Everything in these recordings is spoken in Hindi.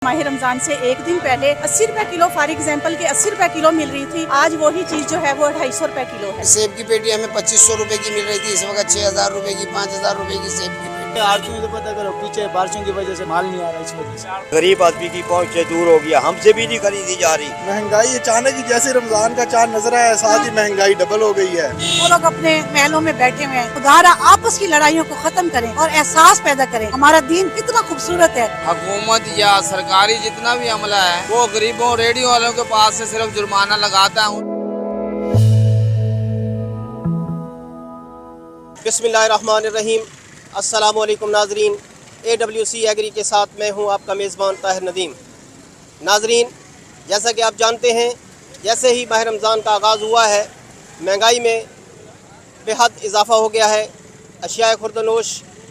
माह रमजान से एक दिन पहले 80 रुपए किलो फॉर एग्जाम्पल के 80 रुपए किलो मिल रही थी। आज वही चीज जो है वो 250 रुपए किलो है। सेब की पेटी हमें 2500 रुपए की मिल रही थी, इस वक्त 6000 रुपए की 5000 रुपए की सेब की पेटी। आरती तो पता करो, पीछे बारिशों की वजह से माल नहीं आ रहा, इस वजह से गरीब आदमी की पहुंच से दूर हो गया, हमसे भी नहीं खरीदी जा रही। महंगाई अचानक ही जैसे रमजान का चांद नजर आया, साथ ही महंगाई डबल हो गई है। वो लोग अपने महलों में बैठे हुए हैं। खुदारा आपस की लड़ाइयों को खत्म करें और एहसास पैदा करें हमारा दीन कितना खूबसूरत है। हुकूमत या सरकारी जितना भी अमला है वो गरीबों रेडियो वालों के पास से सिर्फ जुर्माना लगाता है। बिस्मिल्लाहिर्रहमानिर्रहीम। अस्सलामुअलैकुम नाजरीन, AWC एग्री के साथ मैं हूं आपका मेज़बान ताहिर नदीम। नाजरीन, जैसा कि आप जानते हैं, जैसे ही माह रमज़ान का आगाज़ हुआ है, महंगाई में बेहद इजाफ़ा हो गया है। अशिया खुर्दनोश,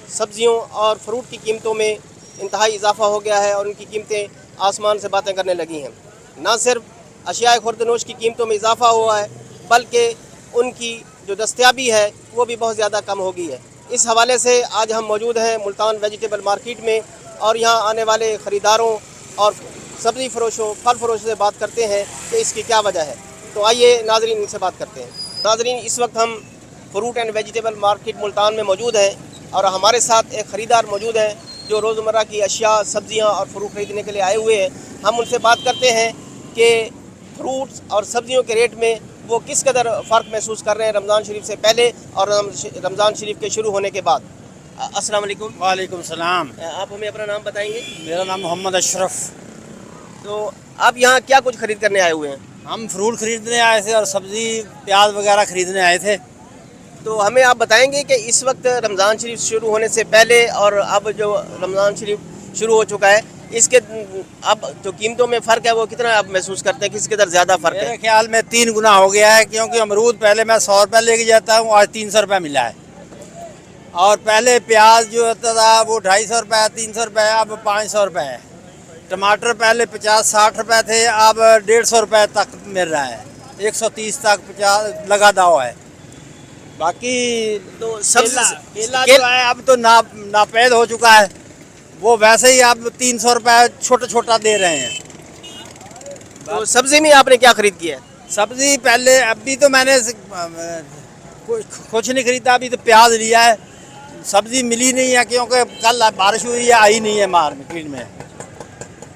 सब्ज़ियों और फ्रूट की कीमतों में इंतहाई इजाफ़ा हो गया है और उनकी कीमतें आसमान से बातें करने लगी हैं। ना सिर्फ अशिया खुर्दनोश की कीमतों में इजाफ़ा हुआ है, बल्कि उनकी जो दस्तयाबी है वो भी बहुत ज़्यादा कम हो गई है। इस हवाले से आज हम मौजूद हैं मुल्तान वेजिटेबल मार्केट में और यहाँ आने वाले ख़रीदारों और सब्ज़ी फरोशों, फल फरोशों से बात करते हैं कि इसकी क्या वजह है। तो आइए नाजरीन इनसे बात करते हैं। नाजरीन, इस वक्त हम fruit and vegetable market Multan में मौजूद हैं और हमारे साथ एक ख़रीदार मौजूद हैं जो रोज़मर्रा की अशिया, सब्ज़ियाँ और फ्रूट ख़रीदने के लिए आए हुए हैं। हम उनसे बात करते हैं कि फ्रूट्स और सब्ज़ियों के रेट में वो किस कदर फ़र्क महसूस कर रहे हैं रमज़ान शरीफ से पहले और रमज़ान शरीफ के शुरू होने के बाद। अस्सलाम वालेकुम। वालेकुम सलाम। आप हमें अपना नाम बताएंगे? मेरा नाम मोहम्मद अशरफ। तो आप यहाँ क्या कुछ खरीद करने आए हुए हैं? हम फ्रूट खरीदने आए थे और सब्जी प्याज वगैरह खरीदने आए थे। तो हमें आप बताएंगे कि इस वक्त रमज़ान शरीफ शुरू होने से पहले और अब जो रमज़ान शरीफ शुरू हो चुका है, इसके अब जो कीमतों में फ़र्क है वो कितना आप महसूस करते हैं, किस कदर ज़्यादा फ़र्क है? मेरे ख्याल में 3 गुना हो गया है, क्योंकि अमरूद पहले मैं 100 रुपये लेके जाता हूँ, आज 300 रुपये मिला है। और पहले प्याज जो होता था वो 250 रुपये, 300 रुपये, अब 500 रुपये है। टमाटर पहले 50-60 रुपये थे, अब 150 रुपये तक मिल रहा है, 130 तक 50 लगा दाव है। बाकी तो केला जो है अब तो नापेद हो चुका है, वो वैसे ही आप 300 रुपये छोटा छोटा दे रहे हैं। तो सब्ज़ी में आपने क्या खरीद किया है? सब्ज़ी पहले, अभी तो मैंने कुछ नहीं खरीदा, अभी तो प्याज लिया है। सब्ज़ी मिली नहीं है क्योंकि कल बारिश हुई है, आई नहीं है मार्केट में,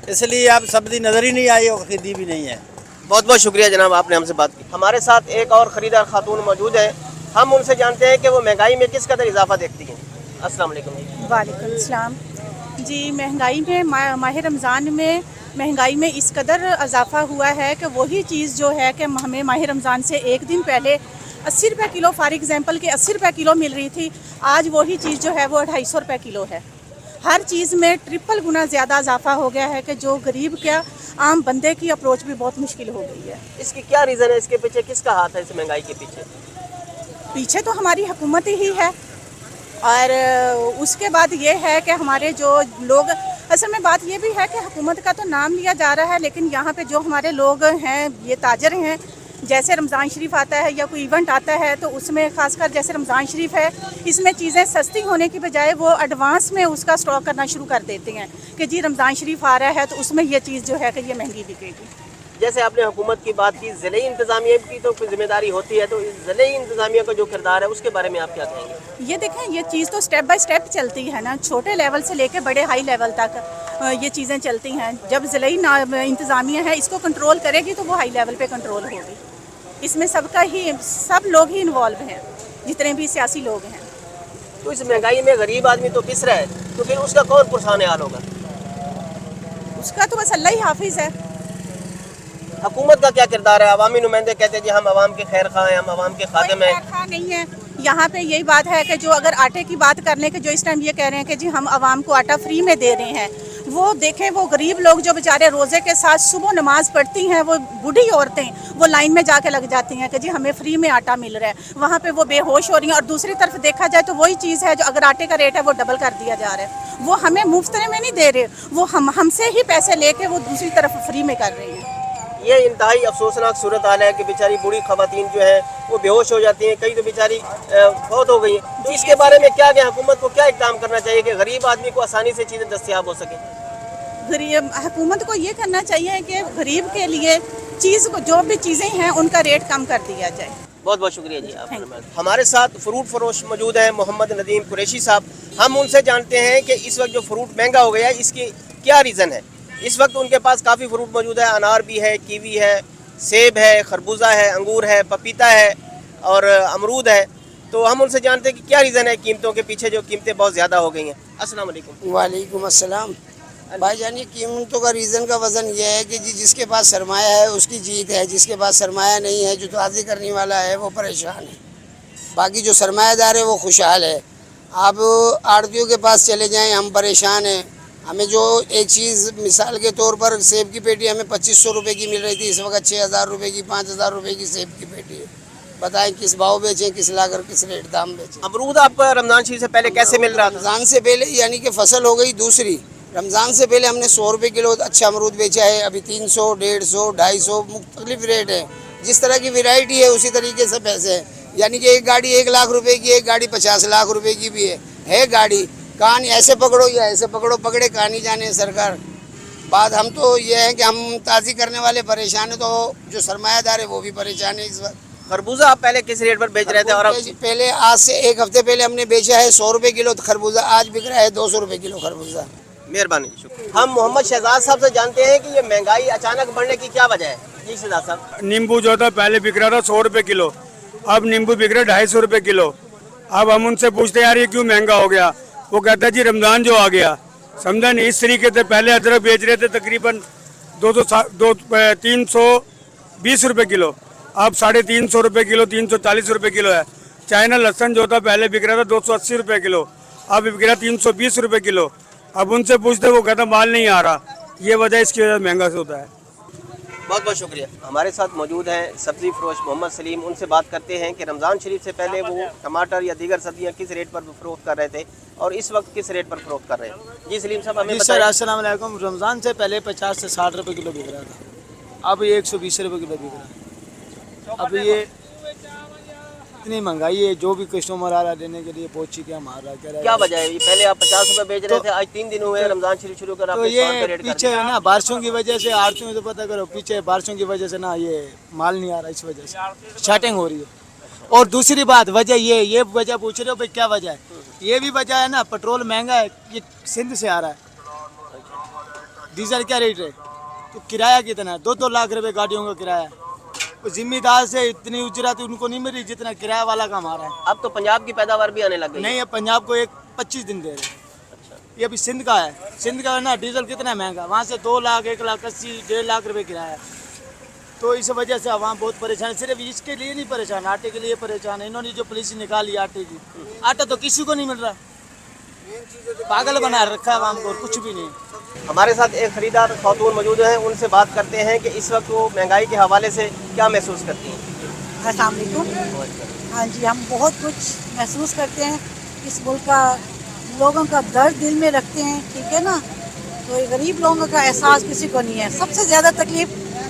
इसलिए अब सब्ज़ी नज़र ही नहीं आई और खरीदी भी नहीं है। बहुत बहुत शुक्रिया जनाब, आपने हमसे बात की। हमारे साथ एक और ख़रीदार खातून मौजूद है, हम उनसे जानते हैं कि वो महंगाई में किस कदर इजाफा देखती हैं। अस्सलाम वालेकुम। वालेकुम सलाम जी। महंगाई में माह रमज़ान में महंगाई में इस कदर इजाफ़ा हुआ है कि वही चीज़ जो है कि हमें माह रमज़ान से एक दिन पहले 80 रुपए किलो फॉर एग्जाम्पल के 80 रुपए किलो मिल रही थी। आज वही चीज़ जो है वो 250 रुपए किलो है। हर चीज़ में ट्रिपल गुना ज़्यादा इजाफा हो गया है कि जो गरीब क्या आम बंदे की अप्रोच भी बहुत मुश्किल हो गई है। इसकी क्या रीज़न है? इसके पीछे किसका हाथ है? इस महंगाई के पीछे तो हमारी हुकूमत ही है और उसके बाद ये है कि हमारे जो लोग, असल में बात ये भी है कि हुकूमत का तो नाम लिया जा रहा है, लेकिन यहाँ पे जो हमारे लोग हैं, ये ताजर हैं, जैसे रमज़ान शरीफ आता है या कोई इवेंट आता है तो उसमें ख़ासकर जैसे रमज़ान शरीफ है, इसमें चीज़ें सस्ती होने की बजाय वो एडवांस में उसका स्टॉक करना शुरू कर देते हैं कि जी रमज़ान शरीफ आ रहा है तो उसमें ये चीज़ जो है कि ये महंगी बिकेगी। जैसे आपने हुकूमत की बात की, ज़िले इंतज़ामिया की तो कोई जिम्मेदारी होती है, तो इस ज़िले इंतज़ामिया का जो किरदार है उसके बारे में आप क्या कहेंगे? ये देखें, ये चीज़ तो स्टेप बाय स्टेप चलती है ना, छोटे लेवल से लेके बड़े हाई लेवल तक ये चीज़ें चलती हैं। जब ज़िले इंतज़ामिया है इसको कंट्रोल करेगी तो वो हाई लेवल पे कंट्रोल होगी। इसमें सब लोग ही इन्वॉल्व हैं, जितने भी सियासी लोग हैं। तो इस महंगाई में गरीब आदमी तो पिस रहा है, तो फिर उसका कौन पुरसान हाल होगा? उसका तो बस अल्लाह ही हाफिज़ है। हुकूमत का क्या किरदार है? अवामी नुमाइंदे कहते हैं जी हम आवाम के खैर खां हैं, हम आवाम के खादिम हैं। खैर नहीं है, यहाँ पे यही बात है कि जो अगर आटे की बात करने के जो इस टाइम ये कह रहे हैं कि जी हम आवाम को आटा फ्री में दे रहे हैं, वो देखें वो गरीब लोग जो बेचारे रोज़े के साथ सुबह नमाज पढ़ती हैं, वो बूढ़ी औरतें वो लाइन में जाके लग जाती हैं कि जी हमें फ्री में आटा मिल रहा है, वहाँ पे वो बेहोश हो रही हैं। और दूसरी तरफ देखा जाए तो वही चीज़ है जो अगर आटे का रेट है वो डबल कर दिया जा रहा है, वो हमें मुफ्त में नहीं दे रहे, वो हमसे ही पैसे लेके वो दूसरी तरफ फ्री में कर रहे हैं। ये इंतहाई अफसोसनाक सूरत हाल है कि बेचारी बूढ़ी खवातीन जो है वो बेहोश हो जाती हैं, कई तो बेचारी बहुत हो गई हैं। तो इसके बारे में क्या हुकूमत को क्या इक़दाम करना चाहिए कि गरीब आदमी को आसानी से चीज़ें दस्तयाब हो सकें? गरीब हुकूमत को ये करना चाहिए कि गरीब के लिए चीज़ को, जो भी चीज़ें हैं उनका रेट कम कर दिया जाए। बहुत बहुत शुक्रिया जी आप। Thank you. हमारे साथ फ्रूट फरोश मौजूद हैं मोहम्मद नदीम कुरैशी साहब। हम उनसे जानते हैं कि इस वक्त जो फ्रूट महंगा हो गया है इसकी क्या रीज़न है। इस वक्त उनके पास काफ़ी फ्रूट मौजूद है, अनार भी है, कीवी है, सेब है, खरबूजा है, अंगूर है, पपीता है और अमरूद है। तो हम उनसे जानते हैं कि क्या रीज़न है कीमतों के पीछे, जो कीमतें बहुत ज़्यादा हो गई हैं। अस्सलाम वालेकुम। वालेकुम अस्सलाम। भाईजान, ये कीमतों का रीज़न का वज़न ये है कि जिसके पास सरमाया है उसकी जीत है, जिसके पास सरमाया नहीं है, जो ताज़ी करने वाला है वो परेशान है, बाकी जो सरमायादार है वो खुशहाल है। आप आड़तियों के पास चले जाएं, हम परेशान हैं। हमें जो एक चीज़ मिसाल के तौर पर सेब की पेटी हमें 2500 रुपये की मिल रही थी, इस वक्त 6000 रुपये की, 5000 रुपये की सेब की पेटी है। बताएं किस भाव बेचें, किस लाकर किस रेट दाम बेचें। अमरूद आपको रमज़ान शरीफ से पहले कैसे मिल रहा था? रमज़ान से पहले यानी कि फसल हो गई दूसरी, रमज़ान से पहले हमने 100 रुपये किलो अच्छा अमरूद बेचा है, अभी 300, 150, 250 मुख्तलिफ रेट है। जिस तरह की वैरायटी है उसी तरीके से पैसे हैं। यानी कि एक गाड़ी 1 लाख रुपए की, एक गाड़ी 50 लाख रुपए की भी है गाड़ी। कहानी ऐसे पकड़ो या ऐसे पकड़ो, पकड़े कहानी जाने सरकार। बात हम तो ये है कि हम ताज़ी करने वाले परेशान है, तो जो सरमायादार है वो भी परेशान है इस वक्त। खरबूजा आप पहले किस रेट पर बेच रहे थे और अब? पहले आज से 1 हफ्ते पहले हमने बेचा है 100 रुपये किलो खरबूजा, आज बिक रहा है 200 रुपये किलो खरबूजा। मेहरबानी, शुक्रिया। हम मोहम्मद शहजाद साहब से जानते हैं कि ये महंगाई अचानक बढ़ने की क्या वजह है। जी शहजाद साहब। नींबू जो था पहले बिक रहा था 100 रुपये किलो, अब नींबू बिक रहा है 250 रुपये किलो। अब हम उनसे पूछते हैं यार ये क्यों महंगा हो गया, वो कहता है जी रमज़ान जो आ गया, समझा नहीं। इस तरीके से पहले अदरक बेच रहे थे तकरीबन 320 रुपये किलो, अब 350 रुपये किलो, 340 रुपये किलो है। चाइना लहसन जो था पहले बिक रहा था 280 रुपये किलो, अब बिक रहा 320 रुपये किलो। अब उनसे पूछते वो कहता माल नहीं आ रहा, ये वजह इसकी वजह से महंगा से होता है। बहुत बहुत शुक्रिया। हमारे साथ मौजूद हैं सब्ज़ी फरोश मोहम्मद सलीम। उनसे बात करते हैं कि रमज़ान शरीफ से पहले वो टमाटर या दीगर सब्जियां किस रेट पर फ़रोख्त कर रहे थे और इस वक्त किस रेट पर फ़रोख्त कर रहे हैं। जी सलीम साहब हमें बताइए। अस्सलाम वालेकुम। रमज़ान से पहले 50 से 60 रुपये किलो बिक रहा था, अब 120 रुपये किलो बिक रहा है। अब ये इतनी महंगाई है, जो भी कस्टमर आ रहा है लेने के लिए बहुत चीखें मार रहा है। क्या वजह है? पहले आप 50 रुपये बेच रहे थे, आज 3 दिन हुए रमज़ान शरीफ शुरू कर, तो ये पीछे है ना बारिशों की वजह से, आड़तियों में तो पता करो पीछे बारिशों की वजह से ना ये माल नहीं आ रहा, इस वजह से शार्टिंग हो रही है। और दूसरी बात वजह ये वजह पूछ रहे हो भाई क्या वजह है, ये भी वजह है ना, पेट्रोल महंगा है, ये सिंध से आ रहा है। डीजल क्या रेट है, तो किराया कितना है, 2-2 लाख रुपए गाड़ियों का किराया। जिम्मेदार से इतनी उजरत उनको नहीं मिल रही जितना किराया वाला का हमारा है। अब तो पंजाब की पैदावार भी आने लग गई। नहीं, अब पंजाब को 25 दिन दे रहे हैं। ये अभी सिंध का है, सिंध का है ना, डीजल कितना महंगा, वहाँ से 2 लाख, 1,80,000, 1.5 लाख रुपए किराया है। तो इस वजह से आवाम बहुत परेशान है। सिर्फ इसके लिए नहीं परेशान, आटे के लिए परेशान है। इन्होंने जो पॉलिसी निकाली आटे की, आटा तो किसी को नहीं मिल रहा, पागल बना रखा है आवाम को, कुछ भी नहीं। हमारे साथ एक खरीदार खातून मौजूद हैं, उनसे बात करते हैं कि इस वक्त वो महंगाई के हवाले से क्या महसूस करती हैं। अस्सलाम वालेकुम। हाँ जी, हम बहुत कुछ महसूस करते हैं, इस मुल्क का लोगों का दर्द दिल में रखते हैं, ठीक है ना। तो ये गरीब लोगों का एहसास किसी को नहीं है। सबसे ज़्यादा तकलीफ़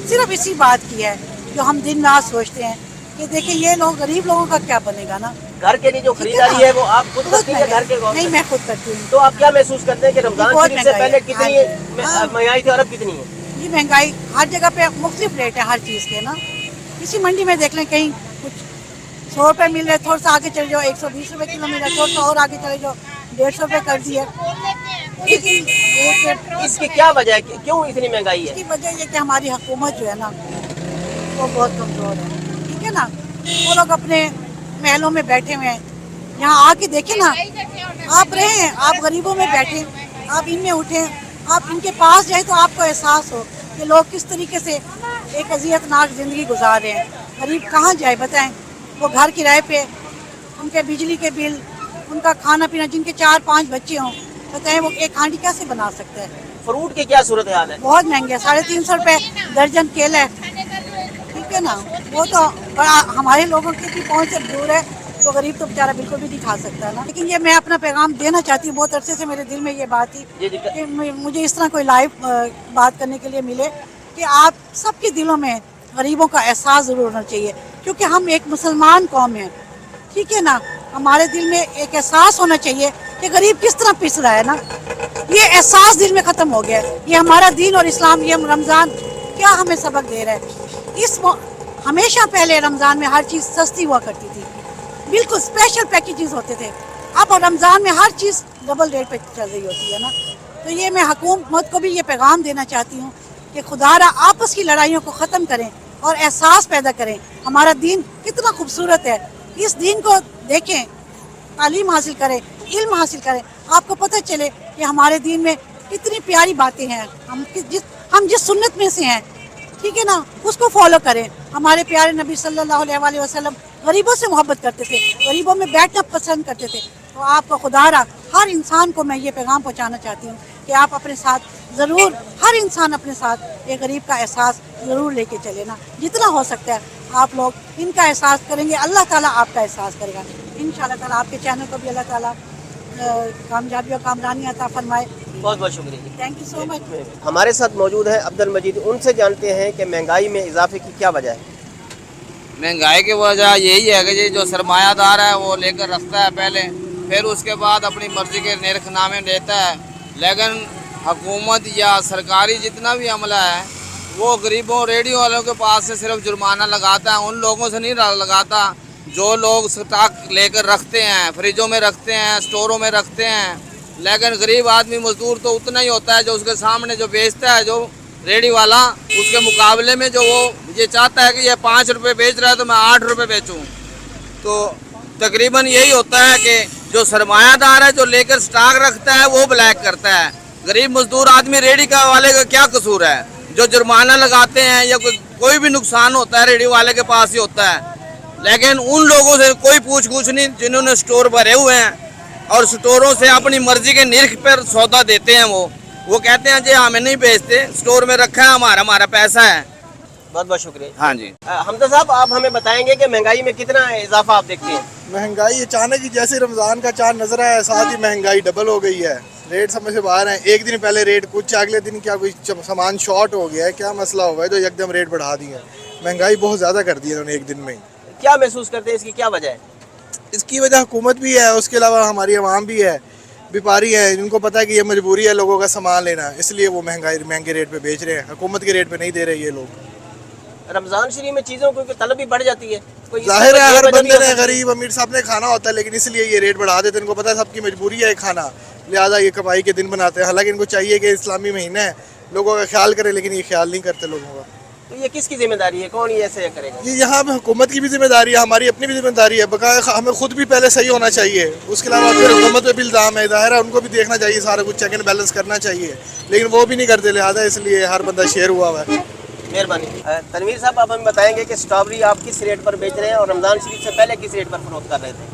सिर्फ इसी बात की है जो हम दिन रात सोचते हैं कि देखिए ये लोग गरीब लोगों का क्या बनेगा ना। घर के लिए जो खरीदारी है वो आप खुद करती हैं घर के? नहीं, मैं खुद करती हूँ। तो आप क्या महसूस करते हैं कि रमजान शरीफ से पहले कितनी महंगाई थी और अब कितनी है? ये महंगाई हर जगह पे मुख्तलिफ रेट है हर चीज़ के ना। किसी मंडी में देख लें, कहीं कुछ 100 रुपये मिल रहे, थोड़ा सा आगे चले जाओ 120 रुपये किलो मिल रहा है, थोड़ा सा और आगे चले जाओ 150 रुपये कर दिया। इसकी क्या वजह है, क्यों इतनी महंगाई है? इसकी वजह ये कि हमारी हुकूमत जो है ना वो बहुत कमज़ोर है, ठीक है ना। वो लोग अपने महलों में बैठे हुए हैं, यहाँ आके देखें ना, आप रहें, आप गरीबों में बैठे, आप इनमें उठें, आप इनके पास जाएं तो आपको एहसास हो कि लोग किस तरीके से एक अज़ियतनाक ज़िंदगी गुजार रहे हैं। गरीब कहाँ जाए बताएं? वो घर किराए पे, उनके बिजली के बिल, उनका खाना पीना, जिनके 4-5 बच्चे हों, बताएं वो एक हांडी कैसे बना सकते हैं? फ्रूट की क्या सूरत हाल है? बहुत महंगे, 350 रुपये दर्जन केला है, ठीक है ना। वो तो बड़ा हमारे लोगों की भी पहुँच से दूर है, तो गरीब तो बेचारा बिल्कुल भी नहीं खा सकता ना। लेकिन ये मैं अपना पैगाम देना चाहती हूँ, बहुत अरसे से मेरे दिल में ये बात थी कि मुझे इस तरह कोई लाइव बात करने के लिए मिले कि आप सबके दिलों में गरीबों का एहसास ज़रूर होना चाहिए, क्योंकि हम एक मुसलमान कौम हैं, ठीक है ना। हमारे दिल में एक एहसास होना चाहिए कि गरीब किस तरह पिस रहा है ना, ये एहसास दिल में ख़त्म हो गया है। ये हमारा दीन और इस्लाम, ये रमज़ान क्या हमें सबक दे रहा है। हमेशा पहले रमज़ान में हर चीज़ सस्ती हुआ करती थी, बिल्कुल स्पेशल पैकेजेस होते थे। अब रमज़ान में हर चीज़ डबल रेट पे चल रही होती है ना। तो ये मैं हुकूमत को भी ये पैगाम देना चाहती हूँ कि खुदारा आपस की लड़ाइयों को ख़त्म करें और एहसास पैदा करें हमारा दीन कितना खूबसूरत है। इस दीन को देखें, तालीम हासिल करें, इल्म हासिल करें, आपको पता चले कि हमारे दीन में कितनी प्यारी बातें हैं। हम जिस सुन्नत में से हैं, ठीक है ना, उसको फॉलो करें। हमारे प्यारे नबी सल्लल्लाहु अलैहि वसल्लम गरीबों से मोहब्बत करते थे, गरीबों में बैठना पसंद करते थे। तो आपको खुदारा हर इंसान को मैं ये पैगाम पहुंचाना चाहती हूँ कि आप अपने साथ ज़रूर, हर इंसान अपने साथ एक गरीब का एहसास ज़रूर लेके चले ना। जितना हो सकता है आप लोग इनका एहसास करेंगे, अल्लाह ताला आपका एहसास करेगा इंशाअल्लाह ताला। आपके चैनल को भी अल्लाह ताला कामयाबी और कामरानी अता फरमाए। बहुत बहुत शुक्रिया, थैंक यू सो मच। हमारे साथ मौजूद है अब्दुल मजीद, उनसे जानते हैं कि महंगाई में इजाफे की क्या वजह है। महंगाई की वजह यही है कि जो सरमायादार है वो लेकर रखता है पहले, फिर उसके बाद अपनी मर्जी के निर्खनामे देता है। लेकिन हुकूमत या सरकारी जितना भी अमला है वो गरीबों रेडियो वालों के पास से सिर्फ जुर्माना लगाता है, उन लोगों से नहीं लगाता जो लोग स्टॉक लेकर रखते हैं, फ्रिजों में रखते हैं, स्टोरों में रखते हैं। लेकिन गरीब आदमी मजदूर तो उतना ही होता है जो उसके सामने जो बेचता है, जो रेडी वाला, उसके मुकाबले में जो वो ये चाहता है कि ये 5 रुपये बेच रहा है तो मैं 8 रुपये बेचूँ। तो तकरीबन यही होता है कि जो सरमायादार है जो लेकर स्टॉक रखता है वो ब्लैक करता है। गरीब मजदूर आदमी रेडी का वाले का क्या कसूर है? जो जुर्माना लगाते हैं या कोई भी नुकसान होता है रेडी वाले के पास ही होता है। लेकिन उन लोगों से कोई पूछ नहीं जिन्होंने स्टोर भरे हुए हैं और स्टोरों से अपनी मर्जी के निर्ख पर सौदा देते हैं। वो कहते हैं जी हमें नहीं बेचते, स्टोर में रखा है, हमारा पैसा है। बहुत बहुत शुक्रिया। हाँ जी। हमजा साहब, आप हमें बताएंगे कि महंगाई में कितना इजाफा आप देखते हैं। महंगाई अचानक ही जैसे रमज़ान का चांद नजर आया, साथ ही महंगाई डबल हो गई है। रेट समझ से बाहर है। एक दिन पहले रेट कुछ, अगले दिन क्या कोई सामान शॉर्ट हो गया है, क्या मसला हुआ है जो एकदम रेट बढ़ा दिए। महंगाई बहुत ज़्यादा कर दी है उन्होंने एक दिन में। क्या महसूस करते हैं, इसकी क्या वजह है? इसकी वजह हुकूमत भी है, उसके अलावा हमारी आवाम भी है, व्यापारी है, जिनको पता है कि ये मजबूरी है लोगों का सामान लेना, इसलिए वो महंगे रेट पे बेच रहे हैं, हुकूमत के रेट पे नहीं दे रहे ये लोग। रमज़ान शरीफ में चीज़ों की तलब भी बढ़ जाती है। जाहिर है हर बंदे ने, गरीब अमीर साहब ने खाना होता है, लेकिन इसलिए ये रेट बढ़ा देते हैं। इनको पता है सबकी मजबूरी है खाना, लिहाजा ये कमाई के दिन बनाते हैं। हालांकि इनको चाहिए कि इस्लामी महीना है, लोगों का ख्याल करें, लेकिन ये ख्याल नहीं करते लोगों का। तो ये किसकी जिम्मेदारी है, कौन ये ऐसे करेगा? ये यहाँ पे हुकूमत की भी जिम्मेदारी है, हमारी अपनी भी जिम्मेदारी है। बकाया हमें खुद भी पहले सही होना चाहिए, उसके अलावा फिर हुकूमत पे भी इल्ज़ाम है। ज़ाहिर है उनको भी देखना चाहिए, सारा कुछ चेक एंड बैलेंस करना चाहिए, लेकिन वो भी नहीं करते, लिहाजा इसलिए हर बंदा शेयर हुआ हुआ है। मेहरबानी। तनवीर साहब, आप हमें बताएंगे कि स्ट्रॉबेरी आप किस रेट पर बेच रहे हैं और रमज़ान शरीफ से पहले किस रेट पर फरोख्त कर रहे थे?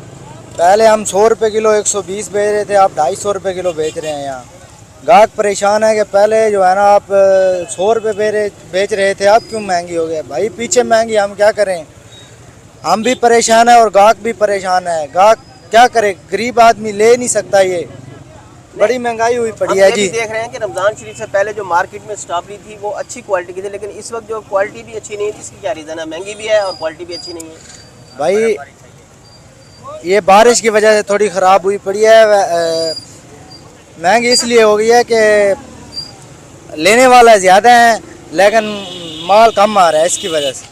पहले हम 100 रुपये किलो 120 बेच रहे थे, आप 250 रुपये किलो बेच रहे हैं। यहाँ गाहक परेशान है कि पहले जो है ना आप 100 रुपये बेच रहे थे, अब क्यों महंगी हो गया? भाई पीछे महंगी, हम क्या करें? हम भी परेशान है और गाहक भी परेशान है। गाहक क्या करे, गरीब आदमी ले नहीं सकता, ये बड़ी महंगाई हुई पड़ी है जी। देख रहे हैं कि रमज़ान शरीफ से पहले जो मार्केट में स्ट्रॉबेरी थी वो अच्छी क्वालिटी की थी, लेकिन इस वक्त जो क्वालिटी भी अच्छी नहीं थी, इसकी क्या रीज़न है? महंगी भी है और क्वालिटी भी अच्छी नहीं है। भाई ये बारिश की वजह से थोड़ी ख़राब हुई पड़ी है। महंगी इसलिए हो गई है कि लेने वाला ज़्यादा है लेकिन माल कम आ रहा है, इसकी वजह से।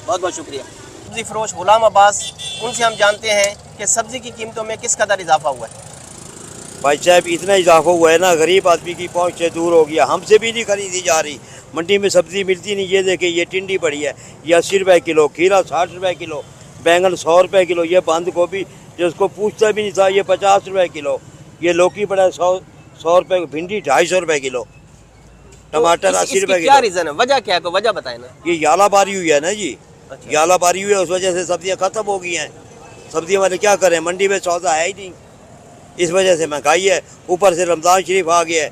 बहुत बहुत शुक्रिया। सब्ज़ी फरोश गुलाम अब्बास, उनसे हम जानते हैं कि सब्ज़ी की कीमतों में किस कदर इजाफा हुआ है। भाई साहब इतना इजाफा हुआ है ना, गरीब आदमी की पहुँच से दूर हो गया। हमसे भी नहीं खरीदी जा रही, मंडी में सब्ज़ी मिलती नहीं। ये देखिए ये टिंडी पड़ी है, ये 80 रुपये किलो, खीरा 60 रुपये किलो, बैंगन 100 रुपये किलो, ये बंद गोभी जिसको पूछता भी नहीं था ये 50 रुपये किलो, ये लौकी पड़ा है 100 रुपये, भिंडी 250 रुपये किलो, टमाटर 80 रुपये किलो। क्या रीज़न है, वजह क्या है? तो वजह बताए ना। ये यालाबारी हुई है ना जी, यालाबारी हुई है, उस वजह से सब्जियां ख़त्म हो गई हैं। सब्जियां वाले क्या करें, मंडी में सौदा है ही नहीं, इस वजह से महंगाई है। ऊपर से रमज़ान शरीफ आ गया है।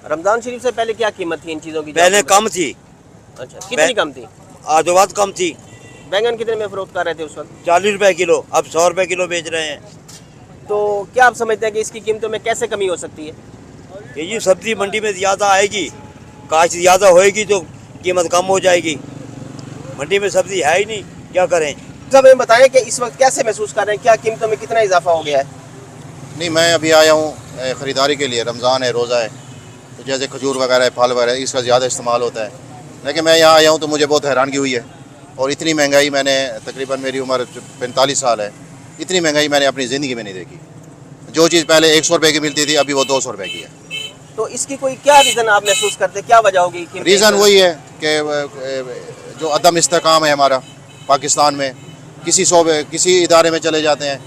रमज़ान शरीफ से पहले क्या कीमत थी इन चीज़ों की? पहले कम थी। अच्छा, कितनी कम थी? आधोवाद कम थी। बैंगन कितने में फरोख्त कर रहे थे उस वक्त? 40 रुपये किलो, अब 100 रुपये किलो बेच रहे हैं। तो क्या आप समझते हैं कि इसकी कीमतों में कैसे कमी हो सकती है? ये जी सब्जी मंडी में ज़्यादा आएगी, काश्त ज़्यादा होएगी तो कीमत कम हो जाएगी। मंडी में सब्जी है ही नहीं, क्या करें? सब हमें बताएं कि इस वक्त कैसे महसूस कर रहे हैं, क्या कीमतों में कितना इजाफा हो गया है? नहीं, मैं अभी आया हूँ ख़रीदारी के लिए। रमज़ान है, रोज़ा है, तो जैसे खजूर वगैरह फल वगैरह इसका ज़्यादा इस्तेमाल होता है। लेकिन मैं यहाँ आया हूँ तो मुझे बहुत हैरानगी हुई है। और इतनी महंगाई मैंने, तकरीबन मेरी उम्र 45 साल है, इतनी महंगाई मैंने अपनी ज़िंदगी में नहीं देखी। जो चीज़ पहले 100 रुपये की मिलती थी अभी वो 200 रुपये की है। तो इसकी कोई क्या रीज़न आप महसूस करते हैं, क्या वजह होगी? रीज़न वही है कि जो अदम इस्तेकाम है हमारा पाकिस्तान में। किसी इदारे में चले जाते हैं,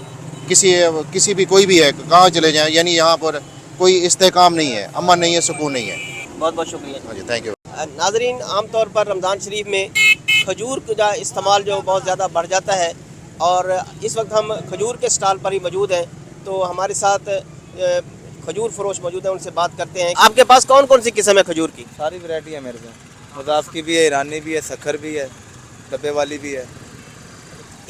किसी भी कोई भी है, कहाँ चले जाएं, यानी यहाँ पर कोई इस्तेकाम नहीं है, अमन नहीं है, सुकून नहीं है। बहुत बहुत शुक्रिया। हाँ जी, थैंक यू। नाजरीन, आमतौर पर रमज़ान शरीफ में खजूर का इस्तेमाल जो बहुत ज़्यादा बढ़ जाता है, और इस वक्त हम खजूर के स्टॉल पर ही मौजूद हैं। तो हमारे साथ खजूर फरोश मौजूद है, उनसे बात करते हैं। आपके पास कौन कौन सी किस्म है खजूर की? सारी वैरायटी है मेरे पास। मुजाफ की भी है, ईरानी भी है, सखर भी है, डब्बे वाली भी है।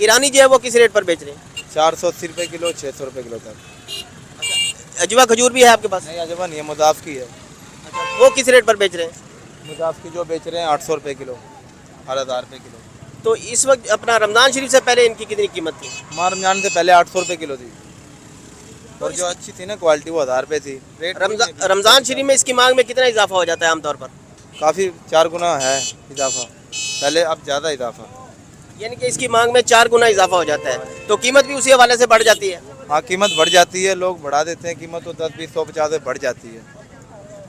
ईरानी जो है वो किस रेट पर बेच रहे हैं? 480 रुपये किलो, 600 रुपये किलो तक। अजवा खजूर भी है आपके पास? नहीं, अजवा नहीं है, मुजाफ की है। वो किस रेट पर बेच रहे हैं? मुजाफ की जो बेच रहे हैं 800 रुपये किलो, 1000 रुपये किलो। तो इस वक्त अपना रमज़ान शरीफ से पहले इनकी कितनी कीमत थी? हमारे रमजान से पहले 800 रुपये किलो थी, और जो अच्छी थी ना क्वालिटी वो 1000 रुपये थी। रेट रमज़ान शरीफ में इसकी मांग में कितना इजाफा हो जाता है आमतौर पर? काफ़ी 4 गुना है इजाफा, पहले अब ज़्यादा इजाफा। यानी कि इसकी मांग में 4 गुना इजाफा हो जाता है, तो कीमत भी उसी हवाले से बढ़ जाती है। हाँ, कीमत बढ़ जाती है, लोग बढ़ा देते हैं कीमत, तो 10, 20, 100, 50 बढ़ जाती है।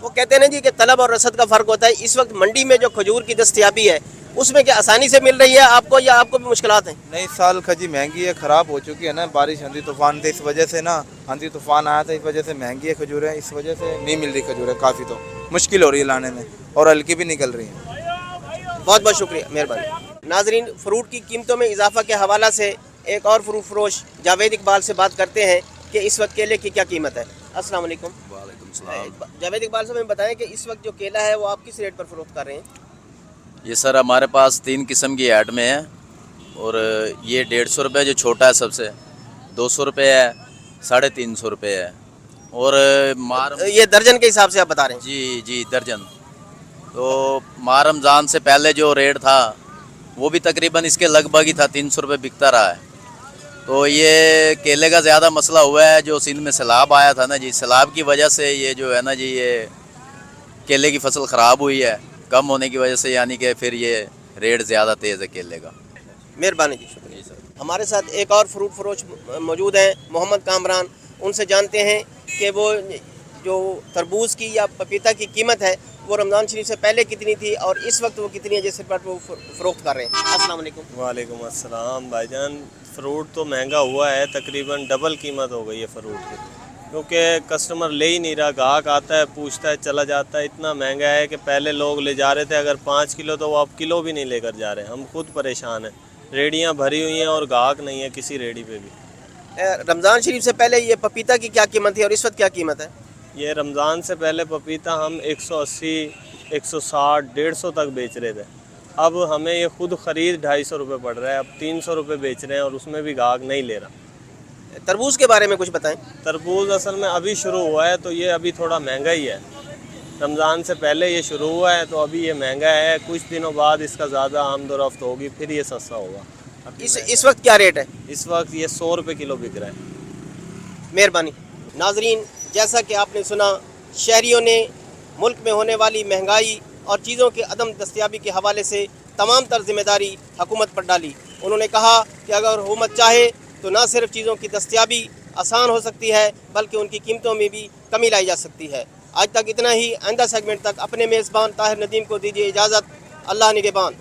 वो कहते हैं ना जी कि तलब और रसद का फ़र्क होता है। इस वक्त मंडी में जो खजूर की दस्तयाबी है उसमें क्या आसानी से मिल रही है आपको, या आपको भी मुश्किलात हैं? नहीं, इस साल खजी महंगी है, ख़राब हो चुकी है ना, बारिश आंधी तूफान थे, इस वजह से ना आंधी तूफान आया था, इस वजह से महंगी है खजूरें, इस वजह से नहीं मिल रही खजूरें, काफ़ी तो मुश्किल हो रही है लाने में, और हल्की भी निकल रही है। बहुत बहुत शुक्रिया, मेहरबानी। नाजरीन, फ्रूट की कीमतों में इजाफा के हवाला से एक और फ्रूट फरोश जावेद इकबाल से बात करते हैं कि इस वक्त केले की क्या कीमत है। अस्सलाम वालेकुम। वालेकुम सलाम। जावेद इकबाल साहब, हमें बताएं कि इस वक्त जो केला है वो आप किस रेट पर फरोख्त कर रहे हैं? ये सर हमारे पास 3 किस्म की ऐड में है, और ये 150 रुपये जो छोटा है सबसे, 200 रुपये है, 350 रुपये है, और ये दर्जन के हिसाब से आप बता रहे हैं? जी जी, दर्जन। तो माह रमज़ान से पहले जो रेट था वो भी तकरीबन इसके लगभग ही था, 300 रुपये बिकता रहा है। तो ये केले का ज़्यादा मसला हुआ है, जो सिंध में सैलाब आया था ना जी, सैलाब की वजह से ये जो है ना जी, ये केले की फसल ख़राब हुई है, कम होने की वजह से, यानी कि फिर ये रेट ज़्यादा तेज़ है केले का। मेहरबानी जी, शुक्रिया सर। हमारे साथ एक और फ्रूट फरोश मौजूद हैं, मोहम्मद कामरान। उनसे जानते हैं कि वो जो तरबूज की या पपीता की कीमत है वो रमज़ान शरीफ से पहले कितनी थी और इस वक्त वो कितनी है, जिस पर वो फ़रोख्त कर रहे हैं। अस्सलाम वालेकुम। वालेकुम अस्सलाम। भाईजान, फ़रूट तो महंगा हुआ है, तकरीबन डबल कीमत हो गई है फ़रूट की, क्योंकि कस्टमर ले ही नहीं रहा। गाहक आता है, पूछता है, चला जाता है। इतना महंगा है कि पहले लोग ले जा रहे थे अगर 5 किलो, तो वो अब किलो भी नहीं लेकर जा रहे हैं। हम खुद परेशान हैं, रेडियाँ भरी हुई हैं और गाहक नहीं है किसी रेडी पे भी। रमज़ान शरीफ से पहले ये पपीता की क्या कीमत थी और इस वक्त क्या कीमत है? ये रमज़ान से पहले पपीता हम 180, 160, 150 तक बेच रहे थे। अब हमें ये खुद ख़रीद 250 रुपये पड़ रहा है, अब 300 रुपये बेच रहे हैं, और उसमें भी गाहक नहीं ले रहा। तरबूज के बारे में कुछ बताएं। तरबूज असल में अभी शुरू हुआ है, तो ये अभी थोड़ा महंगा ही है। रमज़ान से पहले ये शुरू हुआ है, तो अभी ये महंगा है। कुछ दिनों बाद इसका ज़्यादा आमदोरफ्त होगी, फिर ये सस्ता होगा। इस वक्त क्या रेट है? इस वक्त ये 100 रुपये किलो बिक रहा है। मेहरबानी। नाजरीन, जैसा कि आपने सुना, शहरियों ने मुल्क में होने वाली महंगाई और चीज़ों के अदम दस्तयाबी के हवाले से तमाम तर जिम्मेदारी हुकूमत पर डाली। उन्होंने कहा कि अगर हुकूमत चाहे तो ना सिर्फ चीज़ों की दस्तयाबी आसान हो सकती है, बल्कि उनकी कीमतों में भी कमी लाई जा सकती है। आज तक इतना ही। आइंदा सेगमेंट तक अपने मेज़बान ताहिर नदीम को दीजिए इजाज़त। अल्लाह निगहबान।